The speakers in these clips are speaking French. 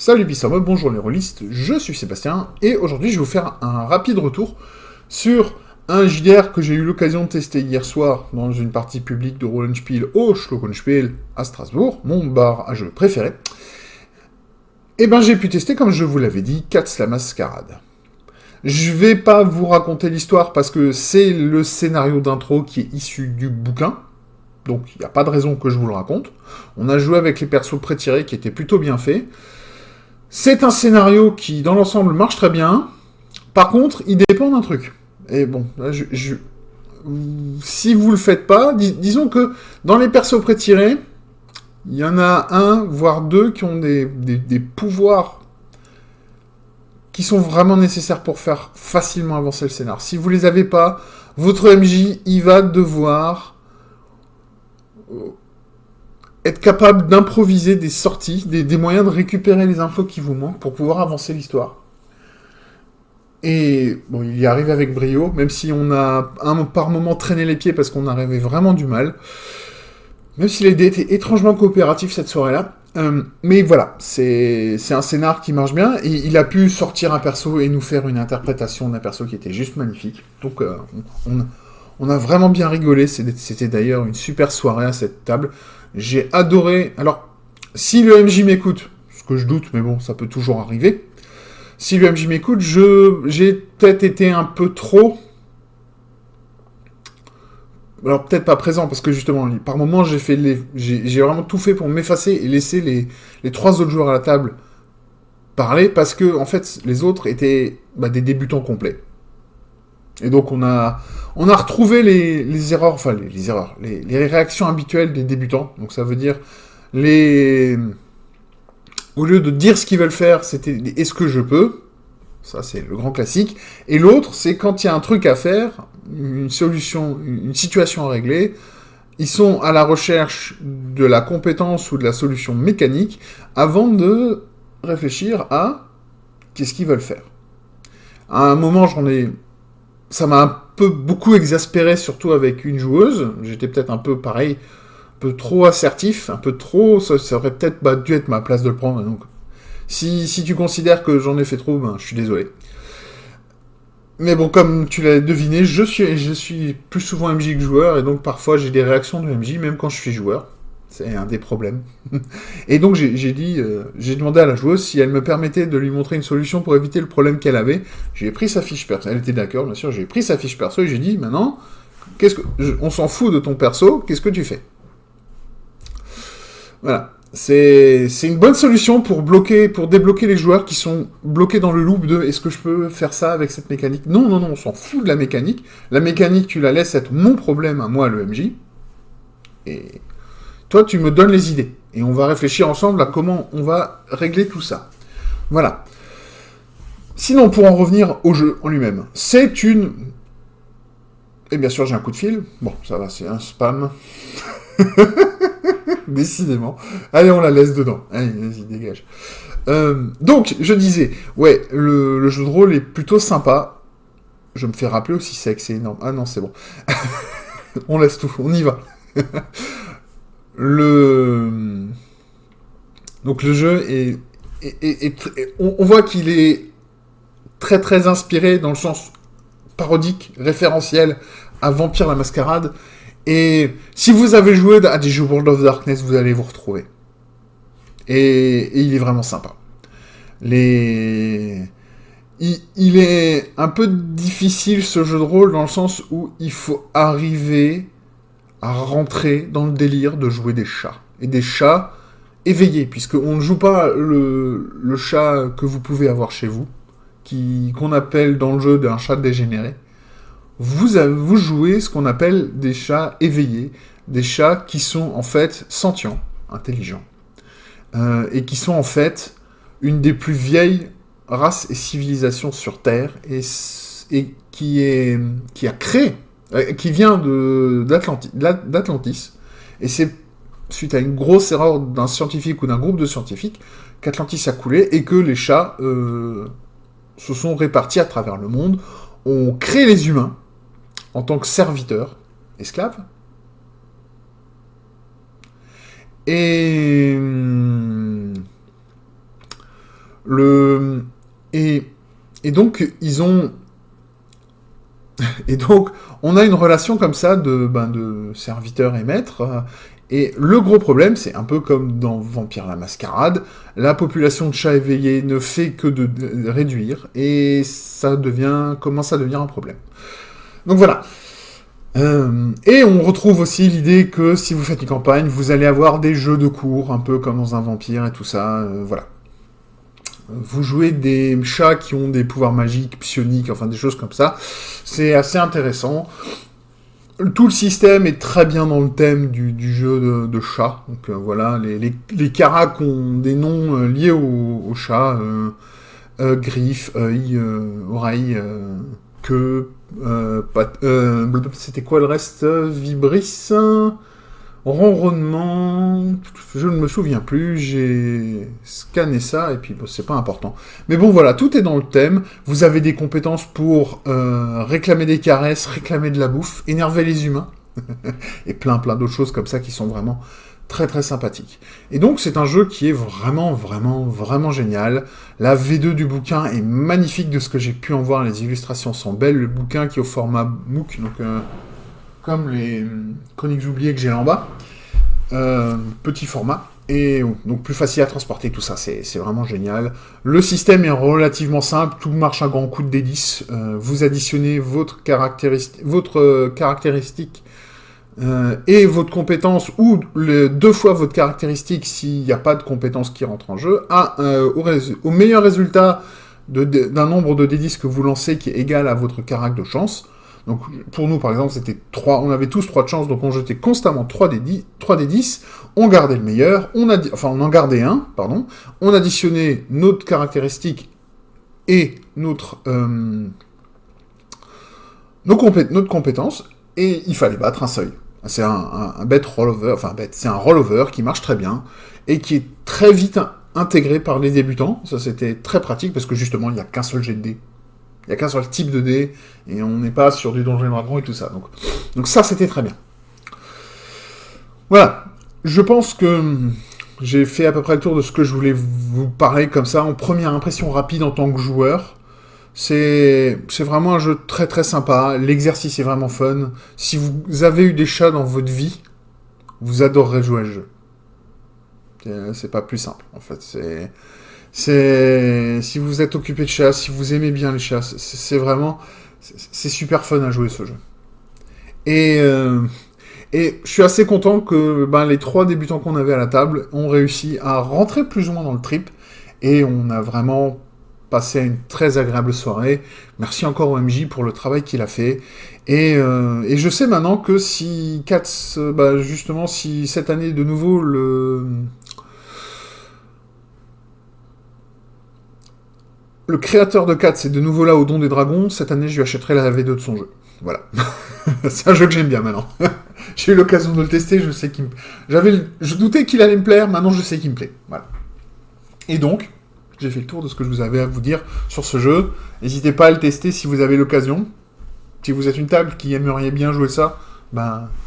Salut Bissamol, bonjour les rôlistes, je suis Sébastien, et aujourd'hui je vais vous faire un rapide retour sur un JDR que j'ai eu l'occasion de tester hier soir dans une partie publique de Rollenspiel au Schlockenspiel à Strasbourg, mon bar à jeu préféré. Et ben j'ai pu tester, comme je vous l'avais dit, Cat's la Mascarade. Je vais pas vous raconter l'histoire parce que c'est le scénario d'intro qui est issu du bouquin, donc il n'y a pas de raison que je vous le raconte. On a joué avec les persos pré-tirés qui étaient plutôt bien faits. C'est un scénario qui, dans l'ensemble, marche très bien. Par contre, il dépend d'un truc. Et bon, là, si vous le faites pas, disons que dans les persos pré-tirés, il y en a un, voire deux, qui ont des pouvoirs qui sont vraiment nécessaires pour faire facilement avancer le scénar. Si vous les avez pas, votre MJ, il va devoir être capable d'improviser des sorties, des moyens de récupérer les infos qui vous manquent pour pouvoir avancer l'histoire. Et bon, il y arrive avec brio, même si on a par moment traîné les pieds parce qu'on arrivait vraiment du mal. Même si les dés étaient étrangement coopératifs cette soirée-là. Mais voilà, c'est un scénar qui marche bien. Et il a pu sortir un perso et nous faire une interprétation d'un perso qui était juste magnifique. Donc on a vraiment bien rigolé. C'était d'ailleurs une super soirée à cette table. J'ai adoré... Alors, si le MJ m'écoute, ce que je doute, mais bon, ça peut toujours arriver. Si le MJ m'écoute, j'ai peut-être été un peu trop... Alors, peut-être pas présent, parce que justement, par moments, j'ai vraiment tout fait pour m'effacer et laisser les trois autres joueurs à la table parler, parce que, en fait, les autres étaient des débutants complets. Et donc, on a retrouvé les erreurs, enfin, les erreurs, les réactions habituelles des débutants. Donc, ça veut dire, au lieu de dire ce qu'ils veulent faire, c'était « est-ce que je peux ?» Ça, c'est le grand classique. Et l'autre, c'est quand il y a un truc à faire, une solution, une situation à régler, ils sont à la recherche de la compétence ou de la solution mécanique avant de réfléchir à qu'est-ce qu'ils veulent faire. À un moment, ça m'a un peu beaucoup exaspéré, surtout avec une joueuse. J'étais peut-être un peu pareil, un peu trop assertif, un peu trop... Ça aurait peut-être dû être ma place de le prendre. Donc, si tu considères que j'en ai fait trop, je suis désolé. Mais bon, comme tu l'as deviné, je suis plus souvent MJ que joueur, et donc parfois j'ai des réactions de MJ, même quand je suis joueur. C'est un des problèmes. Et donc j'ai demandé à la joueuse si elle me permettait de lui montrer une solution pour éviter le problème qu'elle avait. J'ai pris sa fiche perso. Elle était d'accord, bien sûr. J'ai pris sa fiche perso et j'ai dit maintenant, on s'en fout de ton perso. Qu'est-ce que tu fais? Voilà. C'est une bonne solution pour débloquer les joueurs qui sont bloqués dans le loop de est-ce que je peux faire ça avec cette mécanique? Non, on s'en fout de la mécanique. La mécanique, tu la laisses être mon problème à moi, le MJ. Et toi, tu me donnes les idées. Et on va réfléchir ensemble à comment on va régler tout ça. Voilà. Sinon, pour en revenir au jeu en lui-même, c'est une... Et bien sûr, j'ai un coup de fil. Bon, ça va, c'est un spam. Décidément. Allez, on la laisse dedans. Allez, vas-y, dégage. Donc, je disais, ouais, le jeu de rôle est plutôt sympa. Je me fais rappeler aussi sexe, c'est énorme. Ah non, c'est bon. On laisse tout, on y va. Donc le jeu on voit qu'il est très très inspiré dans le sens parodique, référentiel à Vampire la Mascarade. Et si vous avez joué à des jeux World of Darkness, vous allez vous retrouver. Et il est vraiment sympa. Il est un peu difficile ce jeu de rôle dans le sens où il faut arriver à rentrer dans le délire de jouer des chats. Et des chats éveillés, puisqu'on ne joue pas le chat que vous pouvez avoir chez vous, qu'on appelle dans le jeu un chat dégénéré. Vous jouez ce qu'on appelle des chats éveillés, des chats qui sont en fait sentients, intelligents, et qui sont en fait une des plus vieilles races et civilisations sur Terre, et qui a créé, qui vient d'Atlantis, et c'est suite à une grosse erreur d'un scientifique ou d'un groupe de scientifiques qu'Atlantis a coulé, et que les chats se sont répartis à travers le monde, ont créé les humains, en tant que serviteurs, esclaves. Et Et, et donc, ils ont... Et donc, on a une relation comme ça de serviteur et maître. Et le gros problème, c'est un peu comme dans Vampire la Mascarade, la population de chats éveillés ne fait que de réduire, et ça commence à devenir un problème. Donc voilà. Et on retrouve aussi l'idée que si vous faites une campagne, vous allez avoir des jeux de cours, un peu comme dans un vampire et tout ça, voilà. Vous jouez des chats qui ont des pouvoirs magiques, psioniques, enfin des choses comme ça. C'est assez intéressant. Tout le système est très bien dans le thème du jeu de chat. Donc voilà, les caracs ont des noms liés au chat. Griffes, œil, oreille, queue, c'était quoi le reste? Vibris, ronronnement, je ne me souviens plus, j'ai scanné ça, et puis bon, c'est pas important. Mais bon, voilà, tout est dans le thème, vous avez des compétences pour réclamer des caresses, réclamer de la bouffe, énerver les humains, et plein d'autres choses comme ça qui sont vraiment très très sympathiques. Et donc, c'est un jeu qui est vraiment génial. La V2 du bouquin est magnifique de ce que j'ai pu en voir, les illustrations sont belles, le bouquin qui est au format MOOC, donc... comme les Chroniques oubliées que j'ai là en bas, petit format, et donc plus facile à transporter, tout ça, c'est vraiment génial. Le système est relativement simple, tout marche à grands coups de D10, vous additionnez votre caractéristique et votre compétence, ou deux fois votre caractéristique s'il n'y a pas de compétence qui rentre en jeu, au meilleur résultat d'un nombre de D10 que vous lancez qui est égal à votre carac de chance. Donc, pour nous, par exemple, c'était 3, on avait tous 3 de chance, donc on jetait constamment 3 des 10, on gardait le meilleur, on en gardait un, pardon, on additionnait notre caractéristique et notre compétence, et il fallait battre un seuil. C'est un bet rollover, c'est un rollover qui marche très bien, et qui est très vite intégré par les débutants. Ça, c'était très pratique, parce que justement, il n'y a qu'un seul jet de dés. Il n'y a qu'un seul type de dés, et on n'est pas sur du Donjons et Dragons et tout ça. Donc ça, c'était très bien. Voilà. Je pense que j'ai fait à peu près le tour de ce que je voulais vous parler comme ça, en première impression rapide en tant que joueur. C'est vraiment un jeu très très sympa. L'exercice est vraiment fun. Si vous avez eu des chats dans votre vie, vous adorerez jouer à ce jeu. C'est pas plus simple, en fait. Si vous êtes occupé de chats, si vous aimez bien les chats, c'est super fun à jouer ce jeu. Et je suis assez content que les 3 débutants qu'on avait à la table ont réussi à rentrer plus ou moins dans le trip, et on a vraiment passé une très agréable soirée. Merci encore au MJ pour le travail qu'il a fait. Et je sais maintenant que si Katz, justement, si cette année de nouveau le créateur de Katz est de nouveau là au Don des Dragons, cette année je lui achèterai la V2 de son jeu. Voilà. C'est un jeu que j'aime bien maintenant. J'ai eu l'occasion de le tester, je sais je doutais qu'il allait me plaire, maintenant je sais qu'il me plaît. Voilà. Et donc, j'ai fait le tour de ce que je vous avais à vous dire sur ce jeu. N'hésitez pas à le tester si vous avez l'occasion. Si vous êtes une table qui aimeriez bien jouer ça,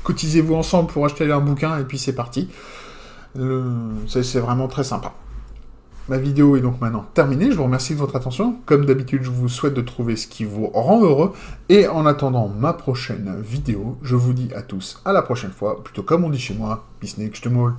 cotisez-vous ensemble pour acheter un bouquin, et puis c'est parti. C'est vraiment très sympa. Ma vidéo est donc maintenant terminée, je vous remercie de votre attention. Comme d'habitude, je vous souhaite de trouver ce qui vous rend heureux. Et en attendant ma prochaine vidéo, je vous dis à tous à la prochaine fois, plutôt comme on dit chez moi, bis nächste Mal.